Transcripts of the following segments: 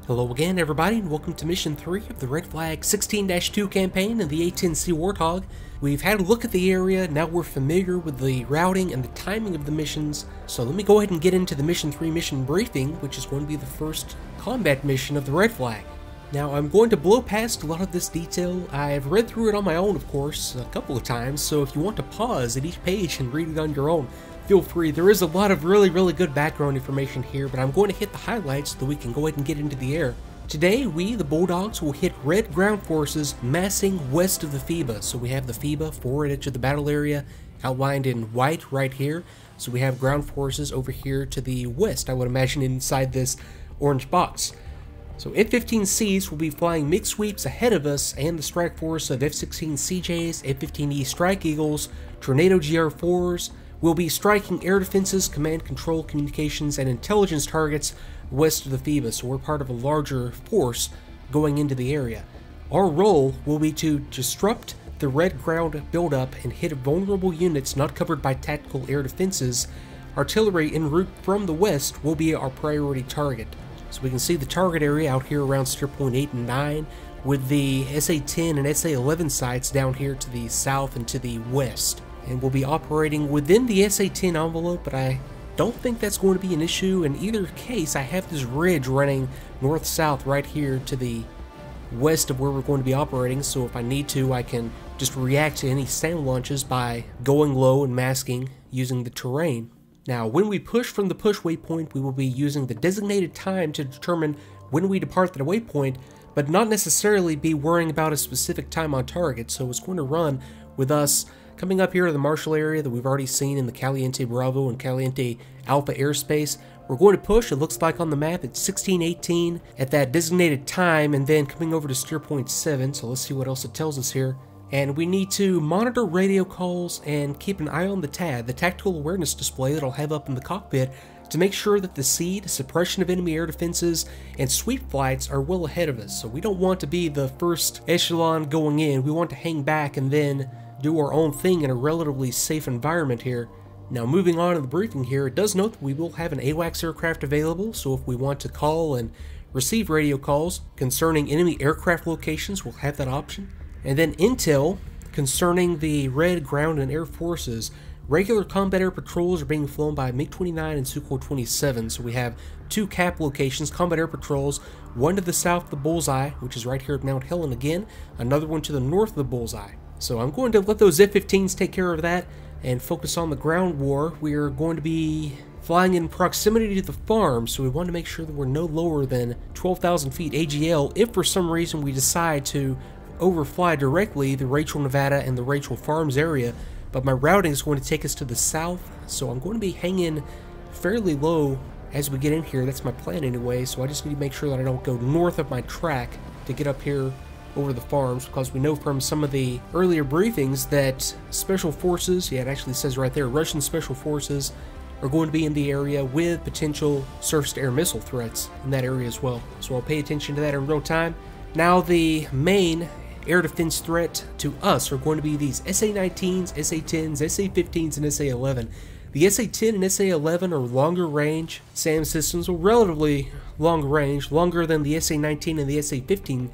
Hello again everybody and welcome to Mission 3 of the Red Flag 16-2 campaign in the A-10C Warthog. We've had a look at the area, now we're familiar with the routing and the timing of the missions, so let me go ahead and get into the Mission 3 mission briefing, which is going to be the first combat mission of the Red Flag. Now I'm going to blow past a lot of this detail. I've read through it on my own, of course, a couple of times, so if you want to pause at each page and read it on your own, feel free. There is a lot of really good background information here, but I'm going to hit the highlights so that we can go ahead and get into the air. Today, we, the Bulldogs, will hit red ground forces massing west of the FIBA. So we have the FIBA forward edge of the battle area outlined in white right here. So we have ground forces over here to the west, I would imagine, inside this orange box. So F-15Cs will be flying MiG sweeps ahead of us and the strike force of F-16 CJs, F-15E Strike Eagles, Tornado GR4s, will be striking air defenses, command control, communications, and intelligence targets west of the FIBA, so we're part of a larger force going into the area. Our role will be to disrupt the red ground buildup and hit vulnerable units not covered by tactical air defenses. Artillery en route from the west will be our priority target. So we can see the target area out here around steer point 8 and 9, with the SA-10 and SA-11 sites down here to the south and to the west. And we'll be operating within the SA-10 envelope, but I don't think that's going to be an issue. In either case, I have this ridge running north-south right here to the west of where we're going to be operating, so if I need to, I can just react to any sound launches by going low and masking using the terrain. Now, when we push from the push waypoint, we will be using the designated time to determine when we depart the waypoint, but not necessarily be worrying about a specific time on target, so it's going to run with us coming up here to the Marshall area that we've already seen in the Caliente Bravo and Caliente Alpha airspace. We're going to push, it looks like on the map, it's 1618 at that designated time, and then coming over to steer point 7, so let's see what else it tells us here. And we need to monitor radio calls and keep an eye on the TAD, the Tactical Awareness Display that I'll have up in the cockpit, to make sure that the SEAD, suppression of enemy air defenses, and sweep flights are well ahead of us. So we don't want to be the first echelon going in, we want to hang back and then do our own thing in a relatively safe environment here. Now moving on in the briefing here, it does note that we will have an AWACS aircraft available, so if we want to call and receive radio calls concerning enemy aircraft locations, we'll have that option. And then intel concerning the red ground and air forces. Regular combat air patrols are being flown by MiG-29 and Sukhoi 27, so we have two CAP locations, combat air patrols, one to the south of the bullseye, which is right here at Mount Helen again, another one to the north of the bullseye. So I'm going to let those F-15s take care of that and focus on the ground war. We're going to be flying in proximity to the farm, so we want to make sure that we're no lower than 12,000 feet AGL if for some reason we decide to overfly directly the Rachel, Nevada and the Rachel Farms area. But my routing is going to take us to the south, so I'm going to be hanging fairly low as we get in here. That's my plan anyway, so I just need to make sure that I don't go north of my track to get up here over the farms, because we know from some of the earlier briefings that special forces, yeah, it actually says right there, Russian special forces are going to be in the area with potential surface-to-air missile threats in that area as well. So I'll pay attention to that in real time. Now the main air defense threat to us are going to be these SA-19s, SA-10s, SA-15s, and SA-11. The SA-10 and SA-11 are longer range SAM systems, or relatively long range, longer than the SA-19 and the SA-15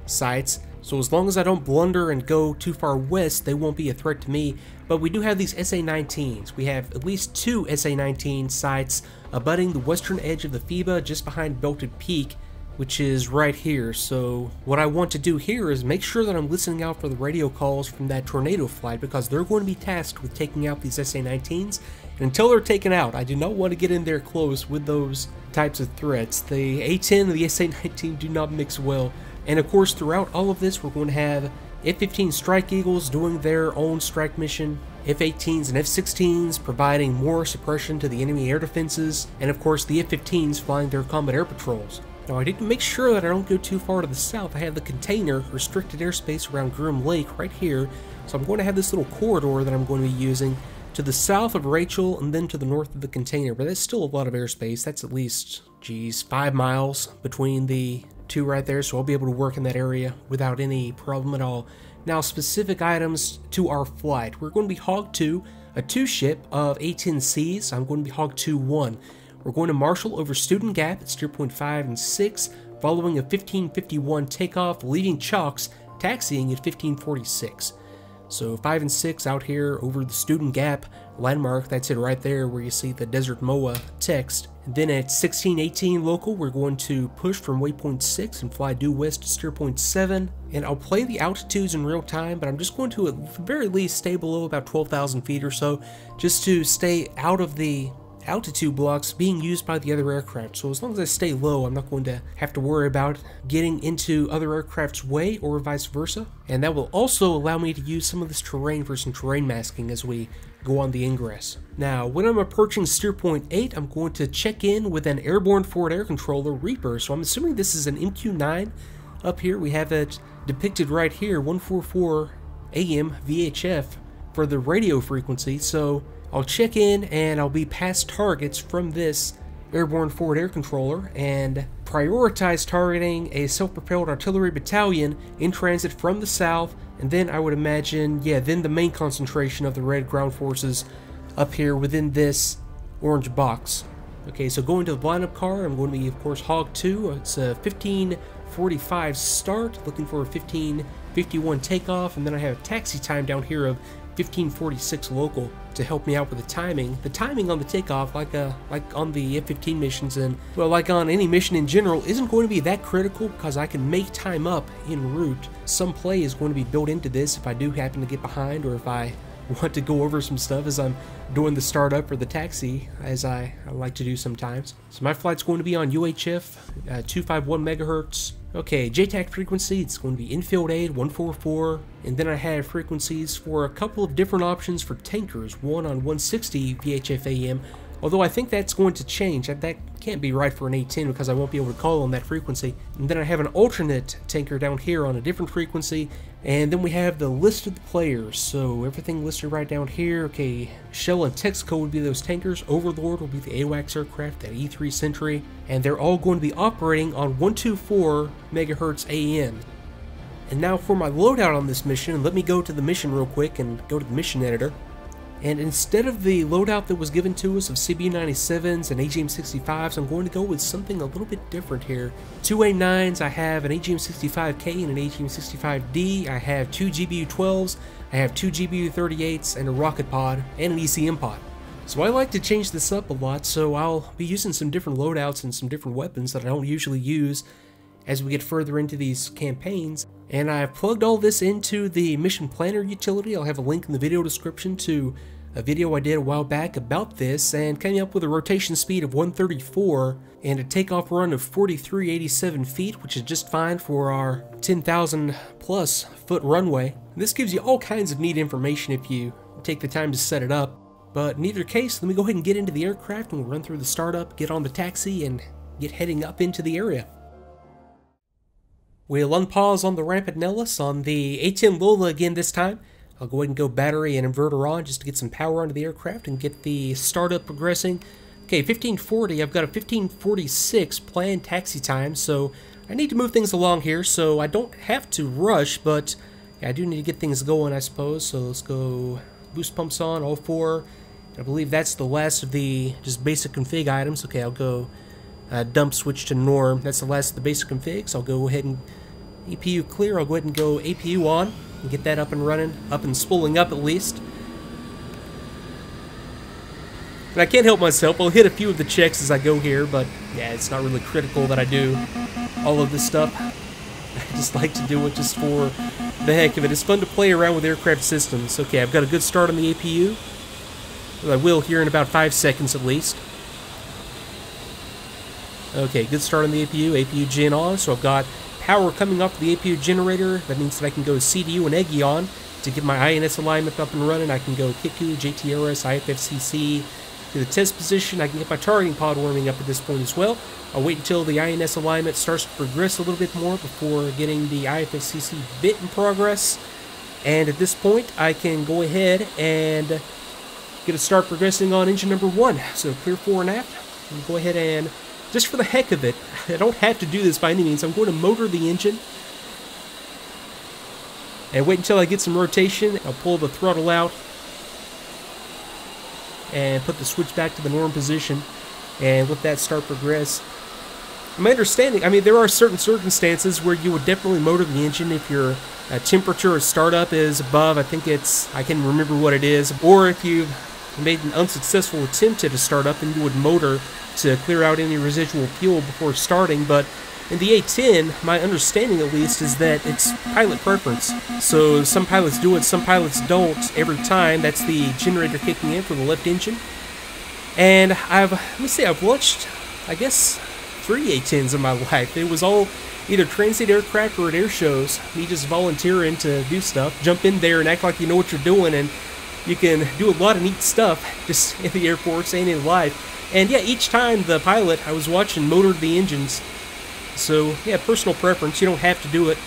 sites, so as long as I don't blunder and go too far west, they won't be a threat to me. But we do have these SA-19s. We have at least two SA-19 sites abutting the western edge of the FIBA just behind Belted Peak, which is right here. So what I want to do here is make sure that I'm listening out for the radio calls from that tornado flight, because they're going to be tasked with taking out these SA-19s, and until they're taken out, I do not want to get in there close with those types of threats. The A-10 and the SA-19 do not mix well. And of course, throughout all of this, we're going to have F-15 Strike Eagles doing their own strike mission, F-18s and F-16s providing more suppression to the enemy air defenses, and of course the F-15s flying their combat air patrols. Now I need to make sure that I don't go too far to the south. I have the container restricted airspace around Groom Lake right here, so I'm going to have this little corridor that I'm going to be using to the south of Rachel and then to the north of the container, but that's still a lot of airspace. That's at least, 5 miles between the two right there, so I'll be able to work in that area without any problem at all. Now, specific items to our flight. We're going to be Hog 2, a 2-ship of A-10Cs. I'm going to be Hog 2-1. We're going to marshal over Student Gap at steer point 5 and 6, following a 1551 takeoff, leaving chocks, taxiing at 1546. So 5 and 6 out here over the Student Gap landmark, that's it right there where you see the Desert Moa text. And then at 1618 local, we're going to push from waypoint 6 and fly due west to steer point 7. And I'll play the altitudes in real time, but I'm just going to at the very least stay below about 12,000 feet or so, just to stay out of the altitude blocks being used by the other aircraft. So as long as I stay low, I'm not going to have to worry about getting into other aircraft's way or vice versa. And that will also allow me to use some of this terrain for some terrain masking as we go on the ingress. Now, when I'm approaching steer point 8, I'm going to check in with an airborne forward air controller, Reaper. So I'm assuming this is an MQ-9. Up here we have it depicted right here, 144 AM VHF for the radio frequency. So I'll check in and I'll be past targets from this airborne forward air controller and prioritize targeting a self-propelled artillery battalion in transit from the south, and then I would imagine, then the main concentration of the Red ground forces up here within this orange box. Okay, so going to the lineup car, I'm going to be, of course, Hog 2. It's a 1545 start, looking for a 1551 takeoff, and then I have a taxi time down here of 1546 local to help me out with the timing. The timing on the takeoff, like on the F-15 missions and, well, like on any mission in general, isn't going to be that critical because I can make time up en route. Some play is going to be built into this if I do happen to get behind, or if I want to go over some stuff as I'm doing the startup or the taxi, as I like to do sometimes. So my flight's going to be on UHF, 251 megahertz. Okay, JTAC frequency, it's going to be infield aid 144, and then I have frequencies for a couple of different options for tankers, one on 160 VHF AM, although I think that's going to change. That can't be right for an A-10 because I won't be able to call on that frequency. And then I have an alternate tanker down here on a different frequency, and then we have the list of the players, so everything listed right down here. Okay, Shell and Texaco would be those tankers, Overlord will be the AWACS aircraft, that E3 Sentry, and they're all going to be operating on 124 megahertz AM. And now for my loadout on this mission, let me go to the mission real quick and go to the mission editor. And instead of the loadout that was given to us of CB-97s and AGM-65s, I'm going to go with something a little bit different here. 2 A9s, I have an AGM-65K and an AGM-65D, I have 2 GBU-12s, I have 2 GBU-38s, and a rocket pod, and an ECM pod. So I like to change this up a lot, so I'll be using some different loadouts and some different weapons that I don't usually use as we get further into these campaigns. And I've plugged all this into the Mission Planner utility. I'll have a link in the video description to a video I did a while back about this, and coming up with a rotation speed of 134 and a takeoff run of 4387 feet, which is just fine for our 10,000 plus foot runway. This gives you all kinds of neat information if you take the time to set it up. But in either case, let me go ahead and get into the aircraft and we'll run through the startup, get on the taxi, and get heading up into the area. We'll unpause on the ramp at Nellis on the A-10 Lola again this time. I'll go ahead and go battery and inverter on just to get some power onto the aircraft and get the startup progressing. Okay, 1540, I've got a 1546 planned taxi time, so I need to move things along here, so I don't have to rush, but yeah, I do need to get things going, I suppose. So let's go boost pumps on, all 4. I believe that's the last of the just basic config items. Okay, I'll go dump switch to norm. That's the last of the basic configs. I'll go ahead and EPU clear. I'll go ahead and go APU on and get that up and running, up and spooling up at least. And I can't help myself. I'll hit a few of the checks as I go here, but yeah, it's not really critical that I do all of this stuff. I just like to do it just for the heck of it. It's fun to play around with aircraft systems. Okay, I've got a good start on the APU. Well, I will here in about 5 seconds at least. Okay, good start on the APU gen on, so I've got power coming off the APU generator. That means that I can go CDU and EGI on to get my INS alignment up and running. I can go KICU, JTRS, IFFCC to the test position. I can get my targeting pod warming up at this point as well. I'll wait until the INS alignment starts to progress a little bit more before getting the IFFCC bit in progress. And at this point, I can go ahead and get a start progressing on engine number 1. So clear fore and aft. And go ahead and, just for the heck of it, I don't have to do this by any means, I'm going to motor the engine and wait until I get some rotation. I'll pull the throttle out and put the switch back to the norm position and let that start progress. my understanding, I mean, there are certain circumstances where you would definitely motor the engine if your temperature at startup is above, I think it's, I can't remember what it is, or if you've made an unsuccessful attempt at a startup, then you would motor to clear out any residual fuel before starting. But in the A-10, my understanding at least is that it's pilot preference. So some pilots do it, some pilots don't every time. That's the generator kicking in for the left engine. And I've watched, I guess, 3 A-10s in my life. It was all either transit aircraft or at air shows. Me just volunteering to do stuff, jump in there and act like you know what you're doing, and you can do a lot of neat stuff just in the Air Force and in life. And yeah, each time the pilot I was watching motored the engines. So yeah, personal preference, you don't have to do it.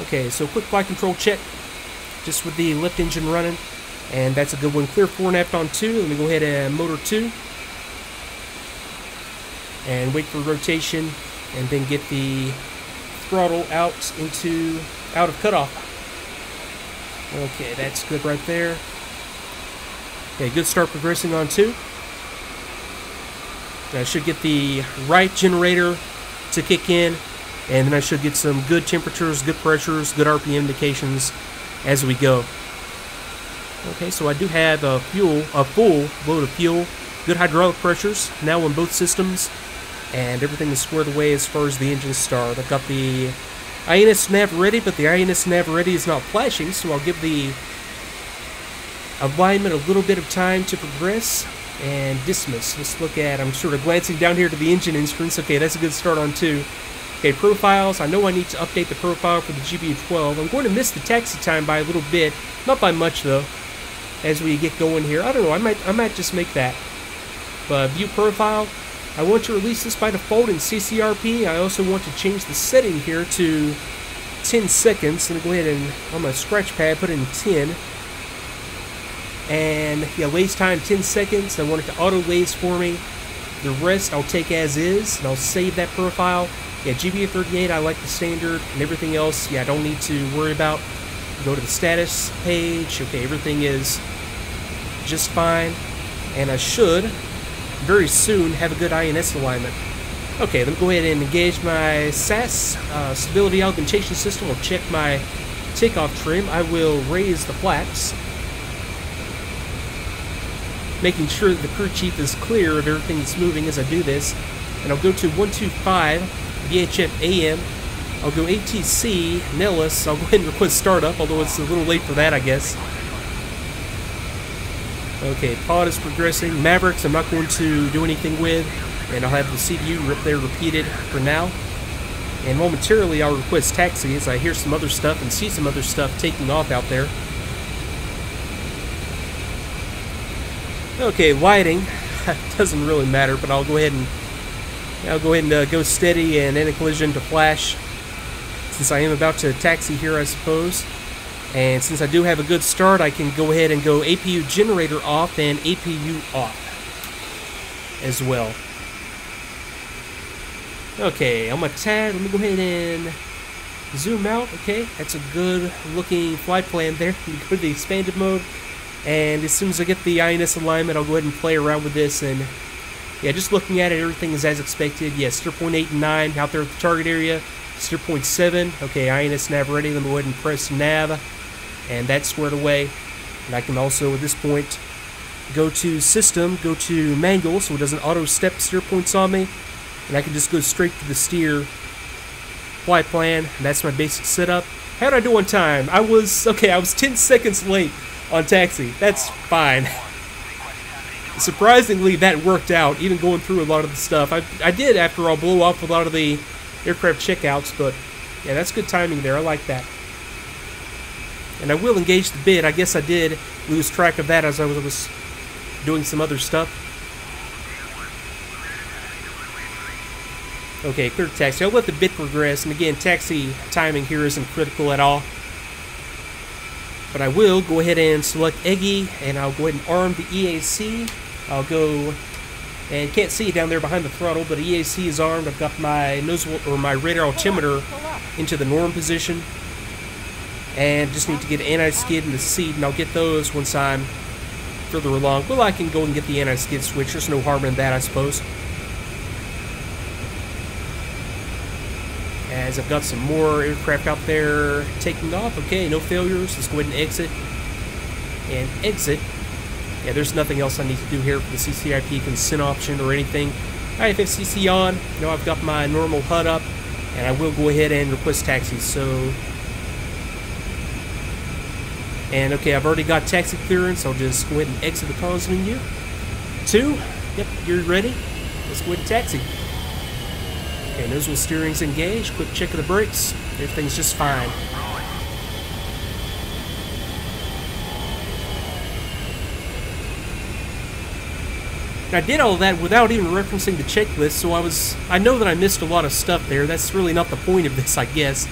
Okay, so quick flight control check, just with the left engine running. And that's a good one. Clear fore and aft on 2. Let me go ahead and motor 2. And wait for rotation, and then get the throttle out of cutoff. Okay, that's good right there. Okay, good start progressing on 2. I should get the right generator to kick in, and then I should get some good temperatures, good pressures, good RPM indications as we go. Okay, so I do have a full load of fuel, good hydraulic pressures now on both systems, and everything is squared away as far as the engine start. I've got the INS nav ready, but the INS nav ready is not flashing, so I'll give the alignment a little bit of time to progress and dismiss. Let's look at, I'm sort of glancing down here to the engine instruments. Okay, that's a good start on 2. Okay, profiles. I know I need to update the profile for the GBU-12. I'm going to miss the taxi time by a little bit, not by much though, as we get going here. I don't know, I might just make that. But view profile, I want to release this by default in CCRP. I also want to change the setting here to 10 seconds. Let me go ahead and, on my scratch pad, put it in 10. And yeah, laze time 10 seconds. I want it to auto laze for me. The rest I'll take as is, and I'll save that profile. Yeah, GBU-38, I like the standard, and everything else, yeah, I don't need to worry about. Go to the status page. Okay, everything is just fine, and I should very soon have a good INS alignment. Okay, let me go ahead and engage my SAS stability augmentation system. I'll check my takeoff trim. I will raise the flaps, making sure that the crew chief is clear of everything that's moving as I do this. And I'll go to 125 VHF AM. I'll go A-10C Nellis. I'll go ahead and request startup, although it's a little late for that, I guess. Okay, pod is progressing. Mavericks I'm not going to do anything with, and I'll have the CDU up there repeated for now. And momentarily I'll request taxi as I hear some other stuff and see some other stuff taking off out there. Okay, lighting doesn't really matter, but I'll go ahead and go steady and in a collision to flash, since I am about to taxi here, I suppose. And since I do have a good start, I can go ahead and go APU generator off and APU off as well. Okay, on my tag, let me go ahead and zoom out. Okay, that's a good looking flight plan there. Go to the expanded mode, and as soon as I get the INS alignment, I'll go ahead and play around with this. And yeah, just looking at it, everything is as expected. Yeah, steer point 8 and 9 out there at the target area. Steer point 7. Okay, INS nav ready. Let me go ahead and press nav, and that's squared away. And I can also, at this point, go to system, go to manual, so it doesn't auto step steer points on me. And I can just go straight to the steer flight plan, and that's my basic setup. How did I do on time? I was 10 seconds late on taxi. That's fine. Surprisingly, that worked out, even going through a lot of the stuff. I did, after all, blow off a lot of the aircraft checkouts, but yeah, that's good timing there. I like that. And I will engage the bid. I guess I did lose track of that as I was doing some other stuff. Okay, clear to taxi. I'll let the bid progress, and again, taxi timing here isn't critical at all. But I will go ahead and select EGI, and I'll go ahead and arm the EAC. I'll go, and can't see it down there behind the throttle, but EAC is armed. I've got my nozzle, or my radar altimeter, into the norm position. And just need to get an anti-skid and the seat, and I'll get those once I'm further along. Well, I can go and get the anti-skid switch. There's no harm in that, I suppose. as I've got some more aircraft out there taking off. Okay, no failures. Let's go ahead and exit. And exit. Yeah, there's nothing else I need to do here for the CCIP consent option or anything. Alright, FCC on. Now I've got my normal HUD up, and I will go ahead and request taxis. So, and okay, I've already got taxi clearance. I'll just go ahead and exit the comms menu. 2. Yep, you're ready. Let's go ahead and taxi. Okay, nozzle steering's engaged. Quick check of the brakes. Everything's just fine. I did all that without even referencing the checklist, so I know that I missed a lot of stuff there. That's really not the point of this, I guess.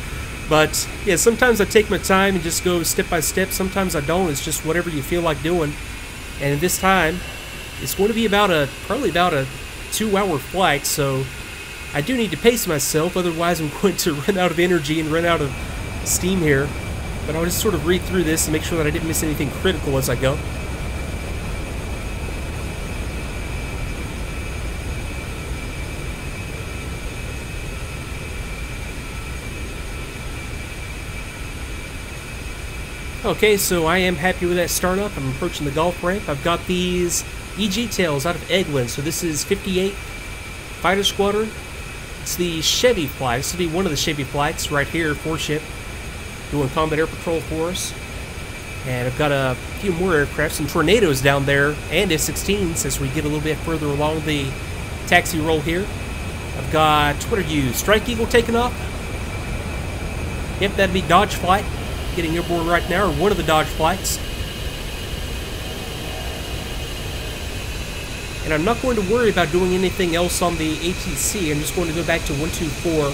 But yeah, sometimes I take my time and just go step by step. Sometimes I don't. It's just whatever you feel like doing. And this time, it's going to be probably about a 2-hour flight, so I do need to pace myself. Otherwise, I'm going to run out of energy and run out of steam here. But I'll just sort of read through this and make sure that I didn't miss anything critical as I go. Okay, so I am happy with that startup. I'm approaching the golf ramp. I've got these EG tails out of Eglin. So this is 58 Fighter Squadron. It's the Chevy flight. This will be one of the Chevy flights right here, 4-ship, doing combat air patrol for us. And I've got a few more aircraft, some Tornadoes down there, and F-16s as we get a little bit further along the taxi roll here. I've got, what are you, Strike Eagle taking off? Yep, that'd be Dodge flight. Getting airborne right now, or one of the Dodge flights. And I'm not going to worry about doing anything else on the A-10C. I'm just going to go back to 124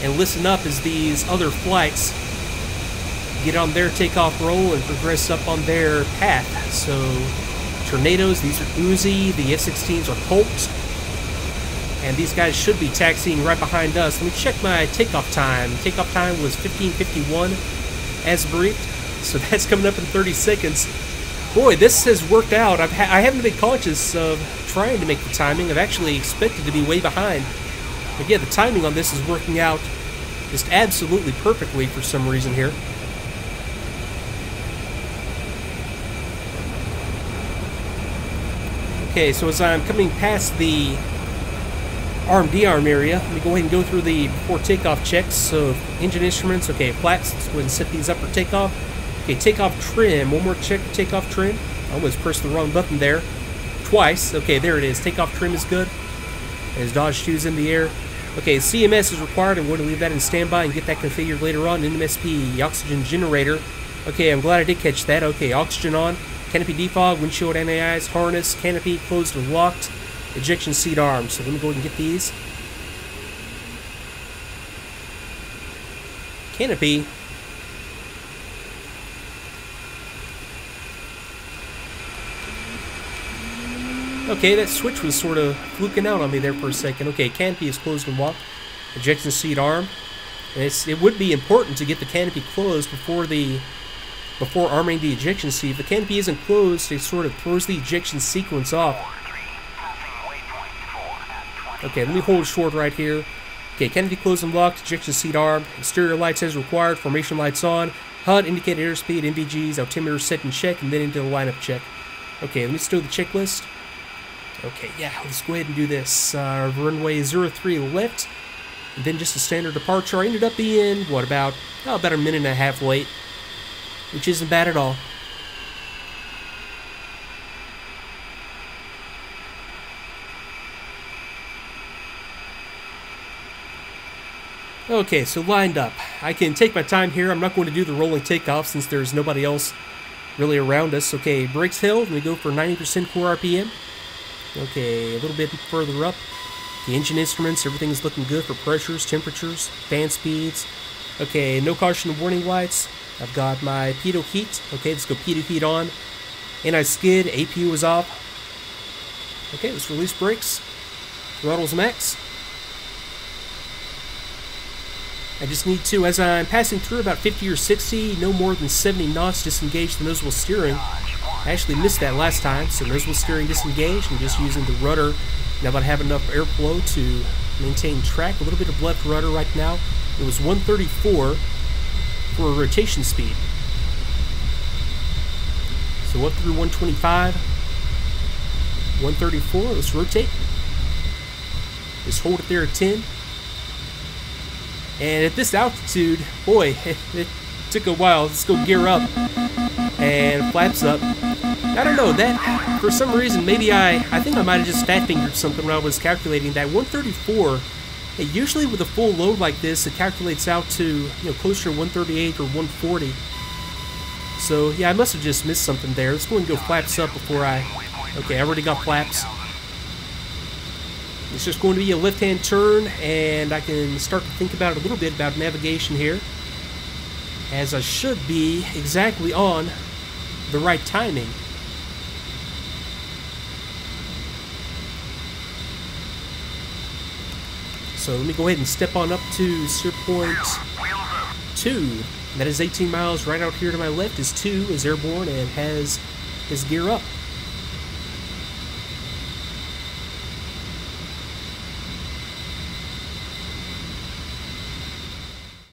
and listen up as these other flights get on their takeoff roll and progress up on their path. So, Tornadoes, these are Uzi, the F-16s are Colt. And these guys should be taxiing right behind us. Let me check my takeoff time. Takeoff time was 15:51 as briefed. So that's coming up in 30 seconds. Boy, this has worked out. I haven't been conscious of trying to make the timing. I've actually expected to be way behind. But yeah, the timing on this is working out just absolutely perfectly for some reason here. Okay, so as I'm coming past the arm-de-arm area, let me go ahead and go through the before takeoff checks. So engine instruments, okay, flats, let's go ahead and set these up for takeoff. Okay, takeoff trim, one more check, takeoff trim. I almost pressed the wrong button there twice. Okay, there it is, takeoff trim is good. As Dodge 2's in the air. Okay, CMS is required. I'm going to leave that in standby and get that configured later on. NMSP, oxygen generator. Okay, I'm glad I did catch that. Okay, oxygen on, canopy defog, windshield anti-ice, harness, canopy closed and locked. Ejection seat arms. So let me go ahead and get these. Canopy. Okay, that switch was sort of fluking out on me there for a second. Okay, canopy is closed and locked. Ejection seat arm. And it would be important to get the canopy closed before arming the ejection seat. If the canopy isn't closed, it sort of throws the ejection sequence off. Okay, let me hold short right here. Okay, canopy closed and locked, ejection seat armed, exterior lights as required, formation lights on, HUD, indicated airspeed, NVGs, altimeter set and check, and then into the lineup check. Okay, let me still the checklist. Okay, yeah, let's go ahead and do this. Runway 03 left, and then just a standard departure. I ended up being, what, about a minute and a half late, which isn't bad at all. Okay, so lined up. I can take my time here. I'm not going to do the rolling takeoff since there's nobody else really around us. Okay, brakes held. We go for 90% core RPM. Okay, a little bit further up. The engine instruments, everything's looking good for pressures, temperatures, fan speeds. Okay, no caution warning lights. I've got my pitot heat. Okay, let's go pitot heat on. Anti-skid, APU is off. Okay, let's release brakes. Throttle's max. I just need to, as I'm passing through about 50 or 60, no more than 70 knots, disengage the nozzle steering. I actually missed that last time, so nozzle steering disengaged. I'm just using the rudder now that I have enough airflow to Maintain track, a little bit of left rudder right now. It was 134 for a rotation speed. So up through 125, 134, let's rotate. Just hold it there at 10. And at this altitude, boy, it took a while. Let's go gear up and flaps up. I don't know, that, for some reason, maybe I think I might have just fat fingered something when I was calculating that 134. Usually with a full load like this, it calculates out to, you know, closer to 138 or 140. So yeah, I must have just missed something there. Let's go and go flaps up before okay, I already got flaps. It's just going to be a left-hand turn, and I can start to think about a little bit about navigation here, as I should be exactly on the right timing. So let me go ahead and step on up to 0.2. That is 18 miles. Right out here to my left is 2, is airborne and has his gear up.